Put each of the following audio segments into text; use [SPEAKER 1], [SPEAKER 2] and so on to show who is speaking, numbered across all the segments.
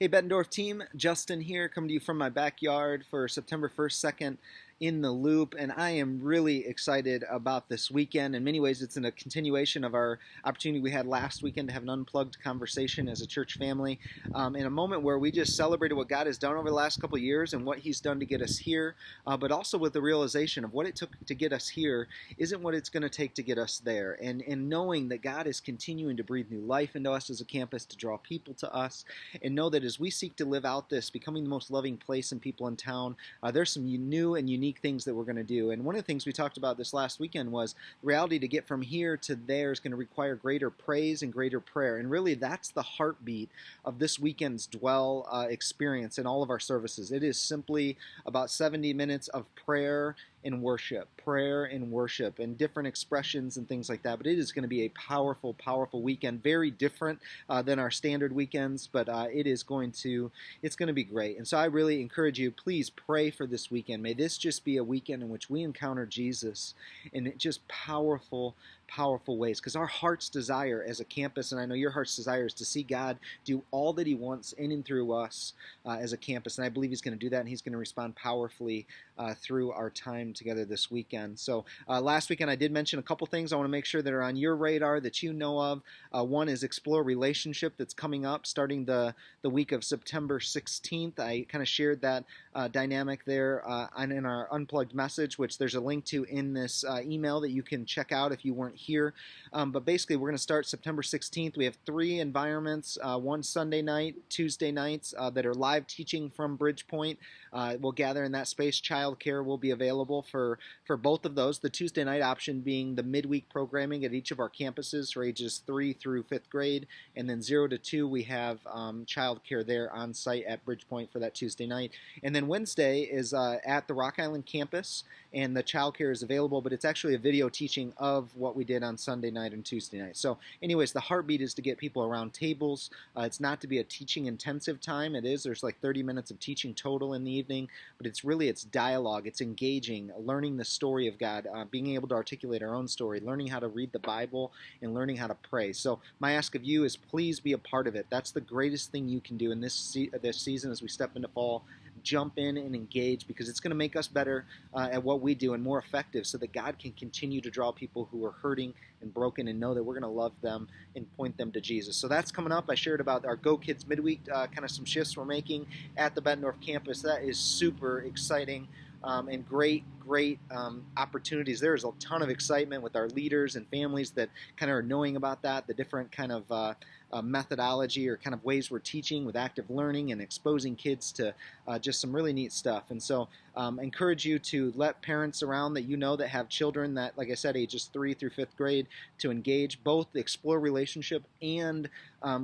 [SPEAKER 1] Hey, Bettendorf team, Justin here, coming to you from my backyard for September 1st, 2nd in the Loop, and I am really excited about this weekend. In many ways, it's in a continuation of our opportunity we had last weekend to have an unplugged conversation as a church family, in a moment where we just celebrated what God has done over the last couple of years and what He's done to get us here, but also with the realization of what it took to get us here isn't what it's going to take to get us there, and knowing that God is continuing to breathe new life into us as a campus to draw people to us, and know that as we seek to live out this, becoming the most loving place and people in town, there's some new and unique things that we're going to do. And one of the things we talked about this last weekend was the reality to get from here to there is going to require greater praise and greater prayer. And really, that's the heartbeat of this weekend's Dwell experience in all of our services. It is simply about 70 minutes of prayer and worship, and different expressions and things like that. But it is going to be a powerful, powerful weekend. Very different than our standard weekends, but it's going to be great. And so I really encourage you, please pray for this weekend. May this just be a weekend in which we encounter Jesus in just powerful ways, because our heart's desire as a campus, and I know your heart's desire, is to see God do all that He wants in and through us as a campus, and I believe He's going to do that, and He's going to respond powerfully through our time together this weekend. So last weekend I did mention a couple things I want to make sure that are on your radar that you know of. One is Explore Relationship, that's coming up starting the week of September 16th. I kind of shared that dynamic there in our Unplugged message, which there's a link to in this email that you can check out if you weren't here. But basically, we're going to start September 16th. We have 3 environments, one Sunday night, Tuesday nights, that are live teaching from Bridgepoint. We'll gather in that space. Childcare will be available for both of those. The Tuesday night option being the midweek programming at each of our campuses for ages 3 through 5th grade. And then 0 to 2, we have childcare there on site at Bridgepoint for that Tuesday night. And then Wednesday is at the Rock Island campus, and the childcare is available, but it's actually a video teaching of what we did on Sunday night and Tuesday night. So anyways, the heartbeat is to get people around tables. It's not to be a teaching intensive time. There's like 30 minutes of teaching total in the evening, but it's dialogue, it's engaging, learning the story of God, being able to articulate our own story, learning how to read the Bible, and learning how to pray. So my ask of you is please be a part of it. That's the greatest thing you can do in this season as we step into fall. Jump in and engage, because it's going to make us better at what we do and more effective, so that God can continue to draw people who are hurting and broken, and know that we're going to love them and point them to Jesus. So that's coming up. I shared about our Go Kids midweek, kind of some shifts we're making at the Bettendorf campus. That is super exciting. And great opportunities. There is a ton of excitement with our leaders and families that kind of are knowing about that, the different kind of methodology or kind of ways we're teaching with active learning and exposing kids to just some really neat stuff. And so I encourage you to let parents around that you know that have children that, like I said, ages 3 through 5th grade, to engage. Both Explore Relationship and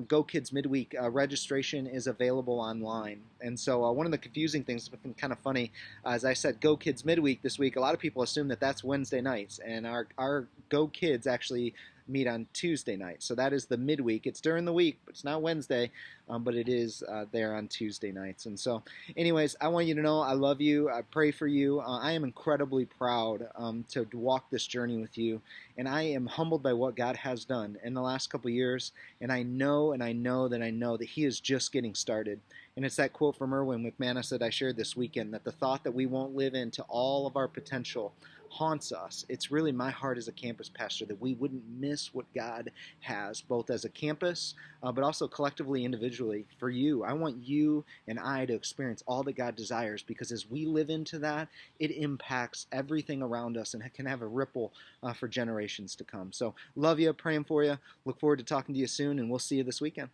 [SPEAKER 1] Go Kids Midweek registration is available online. And so one of the confusing things that's been kind of funny, as I said, Go Kids Midweek this week, a lot of people assume that that's Wednesday nights, and our Go Kids actually meet on Tuesday night. So that is the midweek. It's during the week, but it's not Wednesday, but it is there on Tuesday nights. And so anyways, I want you to know I love you. I pray for you. I am incredibly proud to walk this journey with you, and I am humbled by what God has done in the last couple of years, and I know that He is just getting started. And it's that quote from Erwin McManus that I shared this weekend, that the thought that we won't live into all of our potential haunts us. It's really my heart as a campus pastor that we wouldn't miss what God has, both as a campus, but also collectively, individually, for you. I want you and I to experience all that God desires, because as we live into that, it impacts everything around us and can have a ripple for generations to come. So love you, praying for you. Look forward to talking to you soon, and we'll see you this weekend.